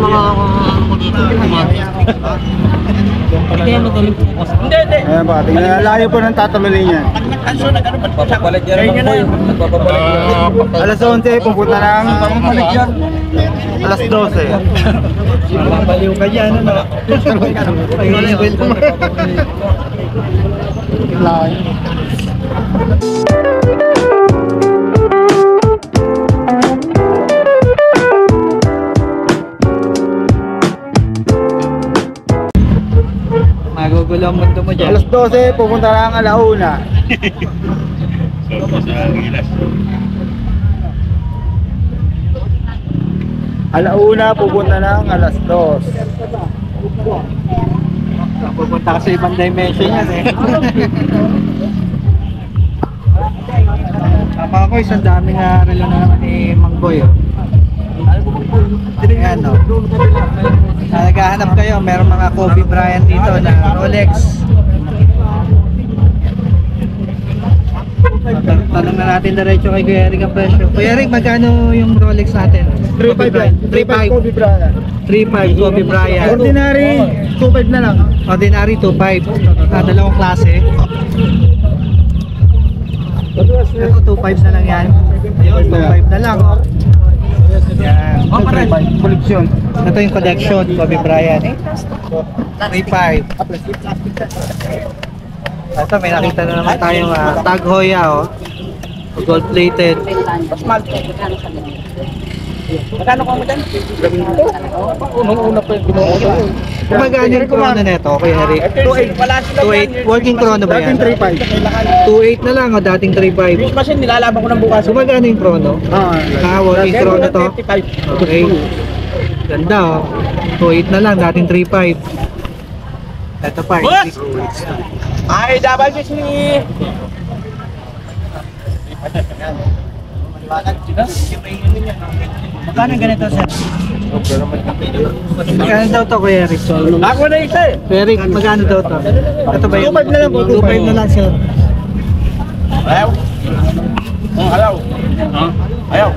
mga ano dito, hindi yan madaling focus. Hindi. Ayan ba, tingnan, layo po ng tatalunin yan. Nagpapapalit yan naman po. Nagpapapalit yan. Alas 11, pupunta ng alas 12. Mabaliw ka dyan, ano? Magugulo ang mundo mo dyan. Alas 12, pupunta ng alauna. Alauna, pupunta ng alas 2. Pupunta ka sa ibang dimension yan eh. Tama ko, isang daming relo na naman ni Mang Boy. Ayan o. Naghahanap kayo, meron mga Kobe Bryant dito na Rolex. Tanong na natin diretso kay Kuya Eric ang presyo. Kuya Eric, magkano yung Rolex natin? 3.5 Kobe Bryant. 3.5 Kobe Bryant. Ordinary, 2.5 na lang. Ordinary 2.5. Dalawang klase. Ito 2.5 na lang yan. 2.5 na lang. Yan. Koleksyon. Ito yung collection, Kobe Bryant. 3.5. Ito, may nakita na naman tayong Tag Heuer, oh. Gold plated. Magkano ko mo dyan? Unang-una pa yung ginawa ko. Magkano yung chrono nito, Kuya Eric? 2.8. Working chrono ba yan? Dating 3.5. 2.8 na lang, o dating 3.5. Kasi nilalaban ko ng bukas. Magkano yung chrono? Working chrono to? Okay. Ganda, oh. 2.8 na lang, dating 3.5. Ito pa, Ay, dapat si... magkano ganito, sir? Magkano daw to, Kuya Eric? Ako na isa eh. Kuya Eric, magkano daw to? Ito ba yun? 2.5 na lang po, 2.5 na lang, sir. Ayaw. Ayaw. Ayaw.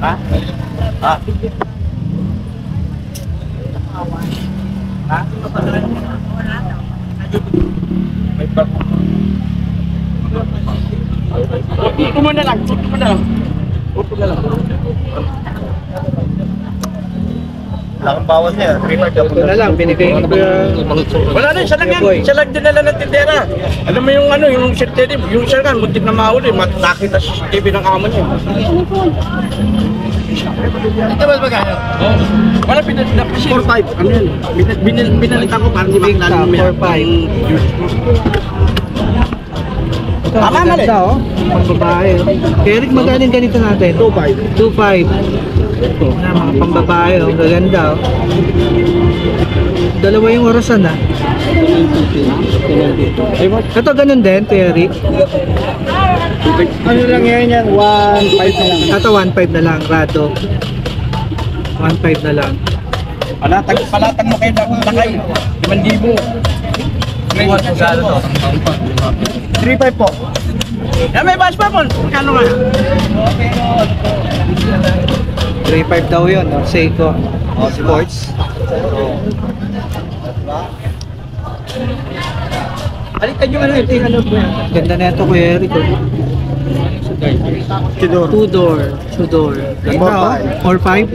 Ha? Ha? Ha? Upo mo na lang. Upo mo na lang. Upo na lang. Wala kang bawas niya. 3.5 Ito na lang, binigay ko yung... Wala na, siya lang yan. Siya lang dinala ng tindera. Alam mo yung ano, yung CCTV, yung siya lang, muntik na mahuli. Nakita sa CCTV ng amo niya. Ito ba magkano? Wala, pinapisin. 4.5. Ano yan? Binalitan ko para di Big makilala top, mo yan. 4.5. Ito, Tama, mali. maganda, oh. Pambabae. Kuya Eric, magkano yung ganito natin? 2.5. 2.5. Mga pambabae, oh. Gaganda, oh. Dalawa yung orasan, ah. Ito ganun din, Kuya Eric. Ano lang yan? 1.5 na lang. Ito 1.5 na lang, Rado. 1.5 na lang. Palatag mo kayo ng lakay. 5,000. 3.5 po. May bash pa po. Magkano nga? 3.5 daw yun, no? Seiko. Oh, sports. Baliktad yung ano, ito yung ano po yan. Ganda na ito, Kuya Eric. Tidor. Two-door. Ganda, oh. 4.5.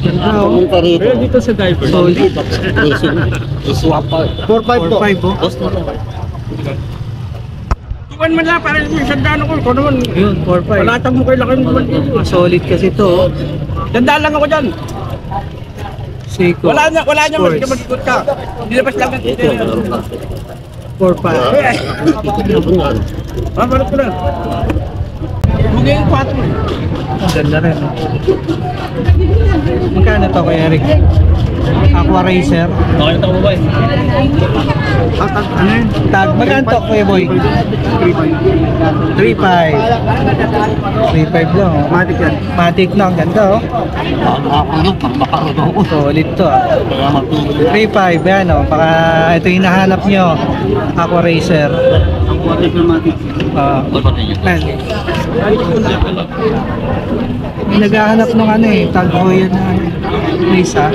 Ganda, oh. Pero dito sa diaper. Solid. 4.5 po. 4.5, oh. Iwan man lang para yung sandaan ako. Ikaw naman. Yun, 4.5. Palatag mo kayo lakay ng 5,000. Solid kasi ito, oh. Dandaan lang ako dyan. Seiko. Wala niya Sports. mag-ikot ka. Nilabas lang ng tindera. 4.5. Babalot ko na. Bugay yung 4. Ang ganda rin, oh. Magkano to, Kuya Eric? Aqua Racer. Okay na mo ba eh? Ano yun? Tag. Magkano to, Kuya Boy? 3.5. 3.5 lang, oh. Matic yan. Matic na, ang ganda, oh. Solid to, ah. 3.5, yan, oh. Baka ito yung hinahanap nyo. Aqua Racer. Man. May naghahanap ng ano eh, Tag Heuer na ano. May isa.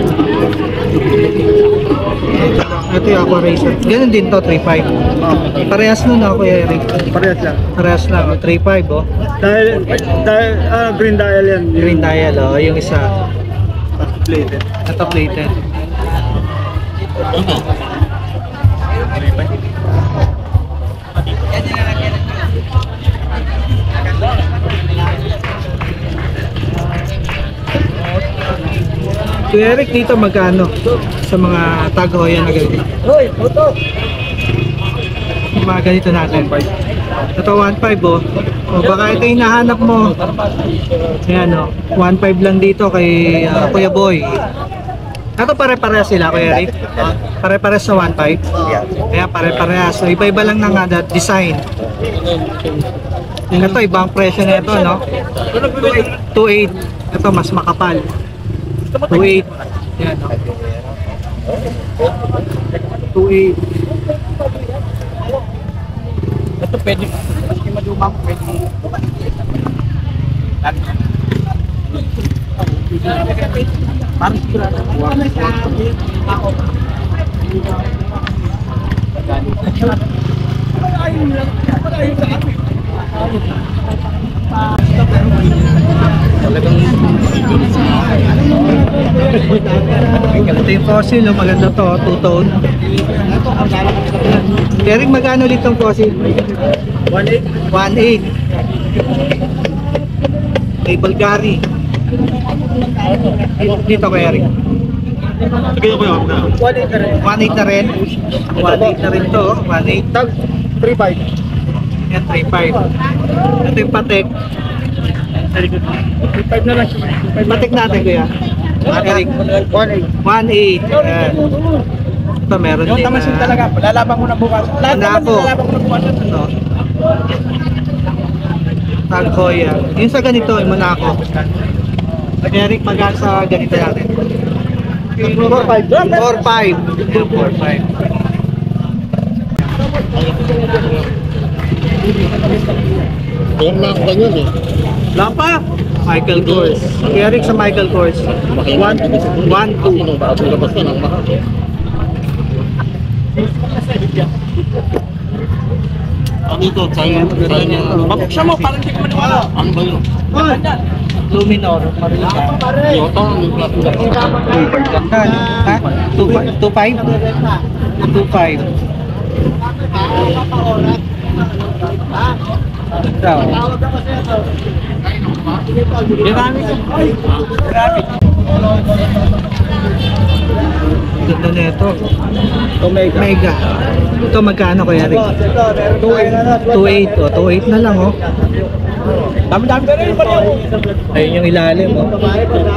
Ito yung Aqua Racer. Ganun din to, 3.5. Parehas nun ako, Eric. Parehas lang. Parehas lang, 3.5 oh. Dahil green dial yan. Green dial oh, yung isa. Plated. Ito plated. Kuya Eric, dito magkano sa mga Tag Heuer na ganito? Hoy, photo! Yung mga ganito natin. Ito 1.5 oh. O baka ito yung nahanap mo. Ayan oh. 1.5 lang dito kay Kuya Boy. Ito pare-parehas sila Kuya Eric. Pare-parehas sa 1.5. Kaya pare-parehas. So iba-iba lang ng design. Ito ibang presyo na ito no. 2.8. Ito mas makapal. 2.8. Yan no. 2.8. Ito pwede, maski maduma mo, pwede. Parang sigurado. Ito yung fossil, oh, maganda to, two-tone. Eric, magkano ulit tong fossil? 1.8. 1.8. Kay Bulgari. Dito kay Eric. 1.8 na rin. 1.8 na rin to, 1.8. Tag 3.5. Yan, 3.5. Ito yung Patek. 3.5 na lang siya. Patek natin kuya. Eric. 1.8. 1.8. Ayan. Ito meron Yung din. tamasin talaga, lalaban ko na bukas. Lahat naman Monaco. lalaban ko na bukas. Ito. Tag Heuer. Yung sa ganito, yung Monaco. Eric, magkano sa ganito natin? 4.5. 4.5. 4.5. Wala ko ganyan eh. Lapa. Michael Kors. Eric sa Michael Kors. 1.2. Bago labas ka ng mahal. Ano ito? China. Mabuksan mo, parang hindi ko maniwala. Ano ba yun? Luminor. Yota. Ganda. Ha? 2.5? 2.5. Ito. Marami ka. Marami. Ganda na ito. Mega. Ito magkano kaya Rick? 2.8. 2.8 na lang oh. Dami-dami ka rin. Ayun yung ilalim oh.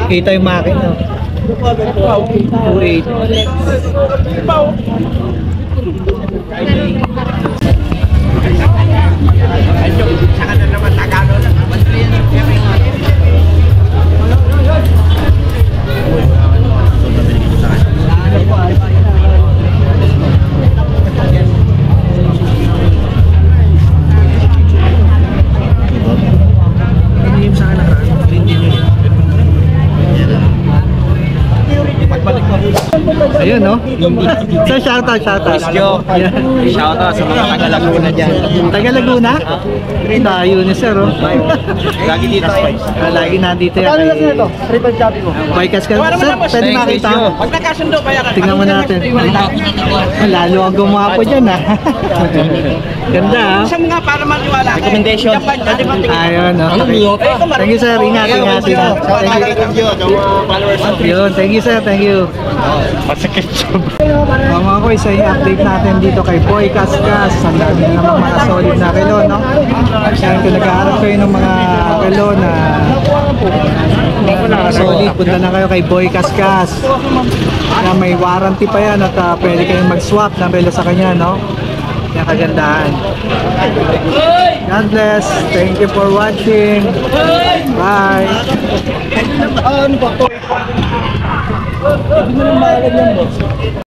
Kita yung makina. 2.8. Ayun, saka na naman Tagano na. Ayun no. So shoutout. Shoutout sa mga Taga-Laguna dyan. Taga Laguna? Tayo ni sir oh. Lagi dito. Lagi nandito yan. Ano lang ito? 3.5 sabi ko. Bikas ka. Sir, pwede makita. Pag nagkasundo, bayaran. Tingnan mo natin. Lalo ang gumapo dyan ah. Ganda ah. Isang nga para maniwala. Recommendation. Ayun no. Thank you sir. Ingat. Yun. Thank you sir. Thank you. Masakit siya. Mga ko, isa yung update natin dito kay Boy Kaskas. Ang dami na naman mga solid na relo, no? Kaya kung naghahanap kayo ng mga relo na solid, punta na kayo kay Boy Kaskas. Na may warranty pa yan at pwede kayong mag-swap ng relo sa kanya, no? Kaya kagandahan. God bless. Thank you for watching. Bye. Ano ba ito? Hindi mo na malagyan mo.